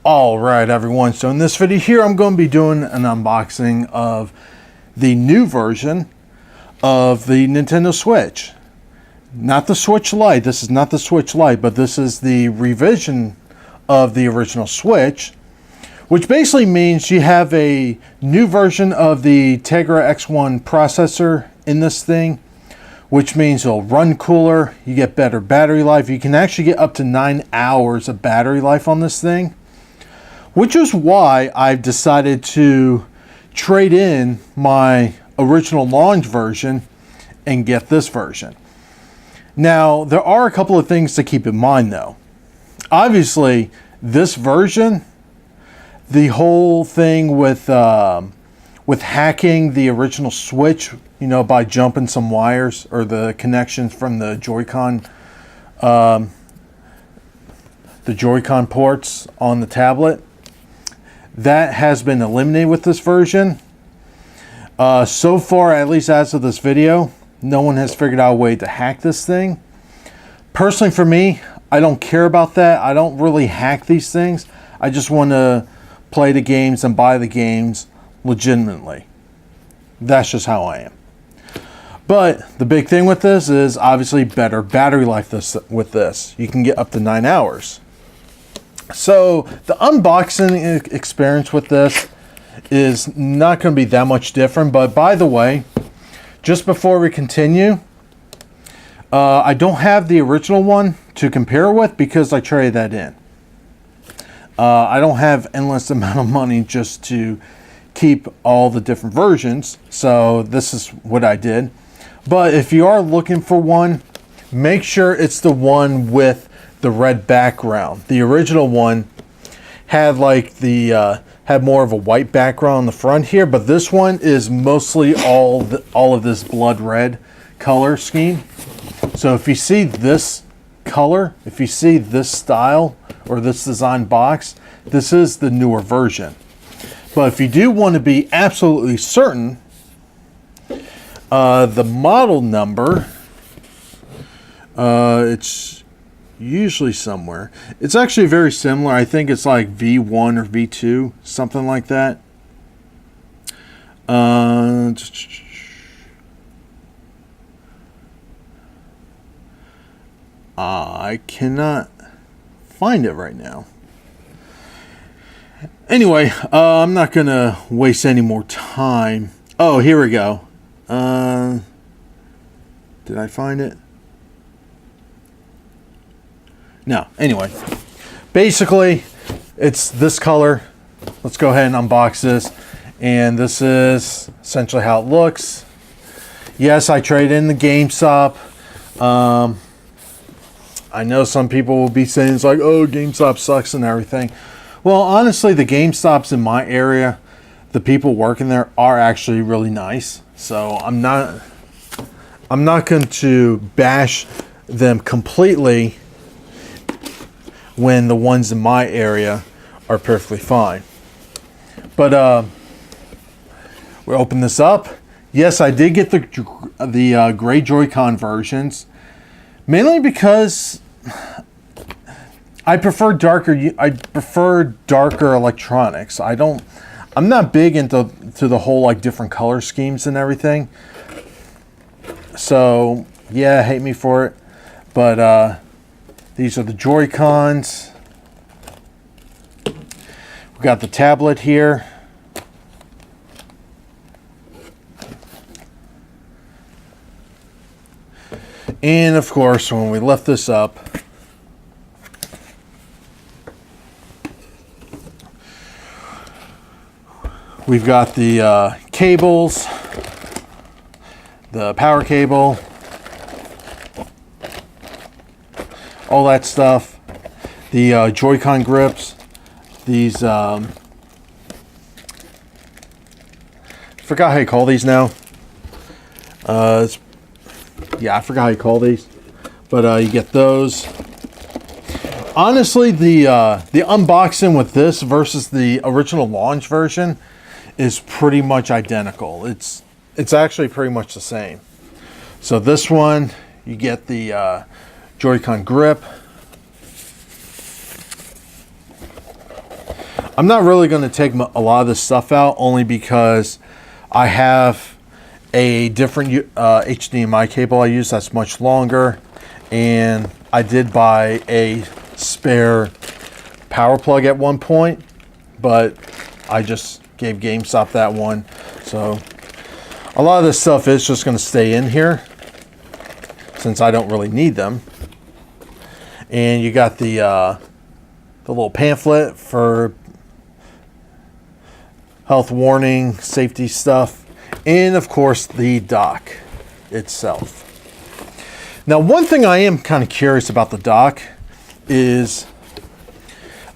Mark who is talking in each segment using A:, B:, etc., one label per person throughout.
A: Alright everyone, so in this video here I'm going to be doing an unboxing of the new version of the Nintendo Switch. Not the Switch Lite, this is not the Switch Lite, but this is the revision of the original Switch, which basically means you have a new version of the Tegra X1 processor in this thing, which means it'll run cooler, you get better battery life. You can actually get up to 9 hours of battery life on this thing, which is why I've decided to trade in my original launch version and get this version. Now, there are a couple of things to keep in mind though. Obviously, this version, the whole thing with hacking the original Switch, you know, by jumping some wires or the connections from the Joy-Con ports on the tablet, that has been eliminated with this version. So far, at least as of this video, no one has figured out a way to hack this thing. Personally, for me, I don't care about that. I don't really hack these things. I just want to play the games and buy the games legitimately. That's just how I am. But the big thing with this is obviously better battery life with this. You can get up to 9 hours. So the unboxing experience with this is not going to be that much different. But by the way, just before we continue, I don't have the original one to compare with because I traded that in. I don't have endless amount of money just to keep all the different versions. So this is what I did. But if you are looking for one, make sure it's the one with the red background. The original one had like had more of a white background on the front here, but this one is mostly all of this blood red color scheme. So if you see this color, if you see this style or this design box, this is the newer version. But if you do want to be absolutely certain, the model number, it's usually somewhere. It's actually very similar. I think it's like V1 or V2, something like that. I cannot find it right now. Anyway, I'm not going to waste any more time. Oh, here we go. Did I find it? No, anyway, basically it's this color. Let's go ahead and unbox this. And this is essentially how it looks. Yes, I traded in the GameStop. I know some people will be saying it's like, oh, GameStop sucks and everything. Well, honestly, the GameStops in my area, the people working there are actually really nice. So I'm not going to bash them completely when the ones in my area are perfectly fine. But we open this up. Yes, I did get the gray Joy-Con versions, mainly because I prefer darker electronics. I'm not big into the whole like different color schemes and everything. So yeah, hate me for it, but these are the Joy-Cons. We got the tablet here. And of course, when we lift this up, we've got the cables, the power cable, all that stuff, the Joy-Con grips, these, forgot how you call these now. Yeah, I forgot how you call these, but you get those. Honestly, the unboxing with this versus the original launch version is pretty much identical. It's actually pretty much the same. So this one, you get the Joy-Con grip. I'm not really going to take a lot of this stuff out, only because I have a different HDMI cable I use that's much longer, and I did buy a spare power plug at one point, but I just gave GameStop that one. So a lot of this stuff is just going to stay in here since I don't really need them. And you got the little pamphlet for health warning, safety stuff, and of course the dock itself. Now, one thing I am kind of curious about the dock is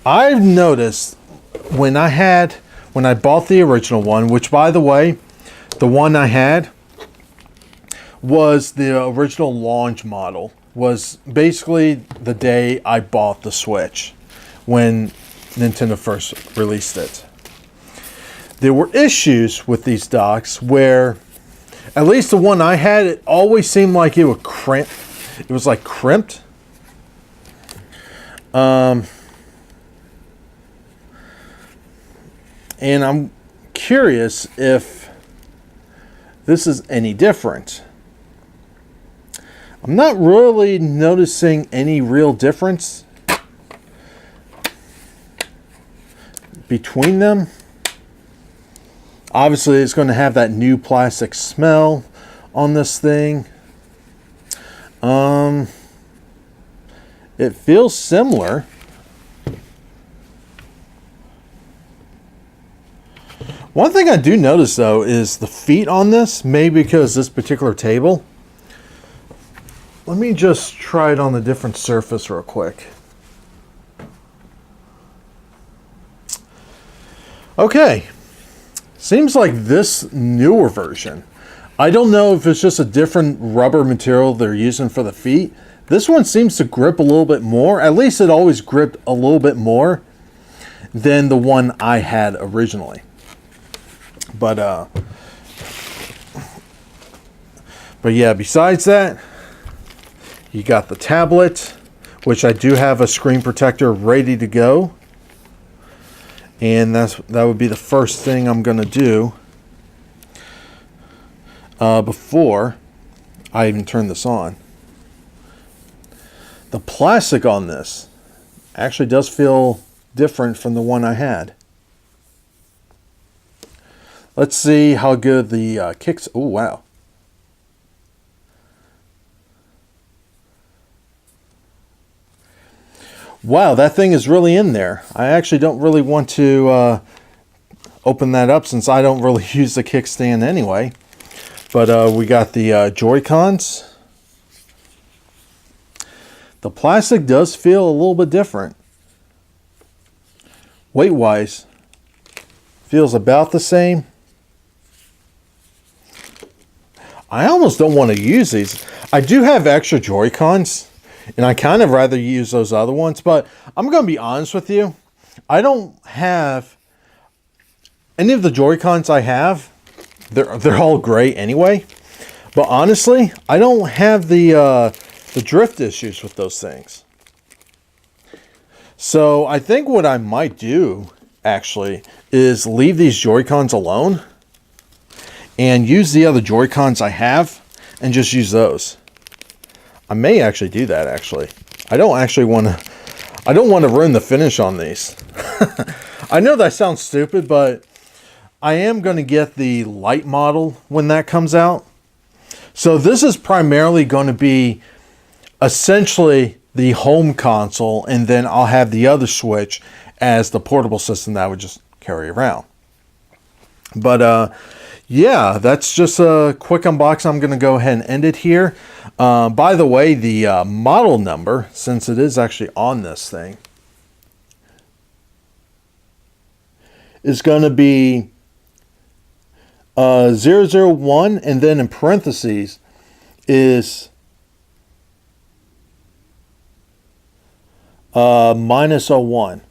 A: I've noticed when I bought the original one, which, by the way, the one I had was the original launch model, was basically the day I bought the Switch when Nintendo first released it. There were issues with these docks where, at least the one I had, it always seemed like it would crimp. It was like crimped. And I'm curious if this is any different. I'm not really noticing any real difference between them. Obviously, it's going to have that new plastic smell on this thing. It feels similar. One thing I do notice, though, is the feet on this, maybe because this particular table. Let me just try it on a different surface real quick. Okay. Seems like this newer version. I don't know if it's just a different rubber material they're using for the feet. This one seems to grip a little bit more. At least it always gripped a little bit more than the one I had originally. But yeah, besides that, you got the tablet, which I do have a screen protector ready to go. And that would be the first thing I'm going to do before I even turn this on. The plastic on this actually does feel different from the one I had. Let's see how good the kicks. Oh, wow. Wow, that thing is really in there. I actually don't really want to open that up since I don't really use the kickstand anyway. But we got the Joy-Cons. The plastic does feel a little bit different. Weight-wise, feels about the same. I almost don't want to use these. I do have extra Joy-Cons, and I kind of rather use those other ones, but I'm going to be honest with you. I don't have any of the Joy-Cons I have. They're all great anyway. But honestly, I don't have the drift issues with those things. So I think what I might do, actually, is leave these Joy-Cons alone and use the other Joy-Cons I have and just use those. I may actually do that, actually. I don't want to ruin the finish on these. I know that sounds stupid, but I am going to get the light model when that comes out. So this is primarily going to be essentially the home console, and then I'll have the other Switch as the portable system that I would just carry around. But yeah, that's just a quick unboxing. I'm going to go ahead and end it here. By the way, the model number, since it is actually on this thing, is going to be 001, and then in parentheses is -01.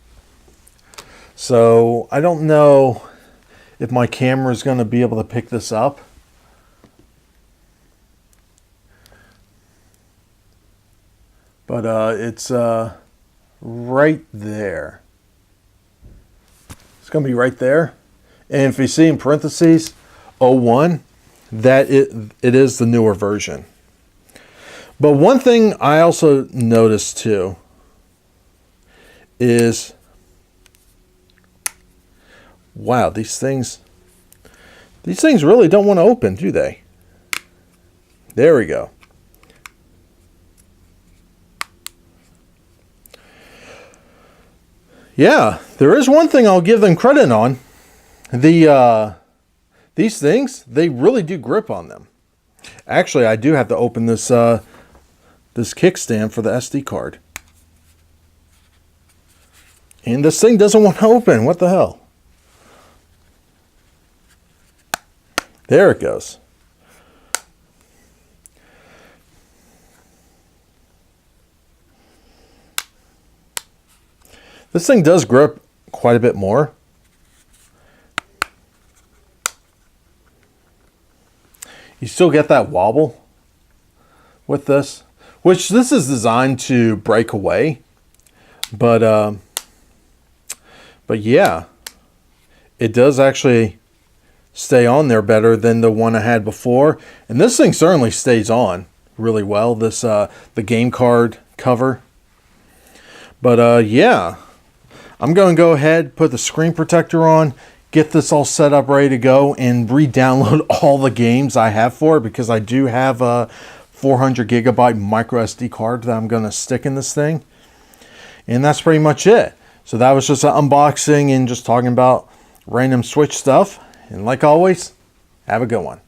A: So I don't know if my camera is going to be able to pick this up. But it's right there. It's going to be right there. And if you see in parentheses 01, that it is the newer version. But one thing I also noticed too is, wow, these things really don't want to open, do they? There we go. Yeah, there is one thing I'll give them credit on. These things, they really do grip on them. Actually, I do have to open this this kickstand for the SD card. And this thing doesn't want to open. What the hell? There it goes. This thing does grip quite a bit more. You still get that wobble with this, which this is designed to break away. But yeah, it does actually stay on there better than the one I had before. And this thing certainly stays on really well, this the game card cover. But yeah, I'm going to go ahead, put the screen protector on, get this all set up, ready to go, and re-download all the games I have for it, because I do have a 400 gigabyte micro SD card that I'm going to stick in this thing. And that's pretty much it. So that was just an unboxing and just talking about random Switch stuff. And like always, have a good one.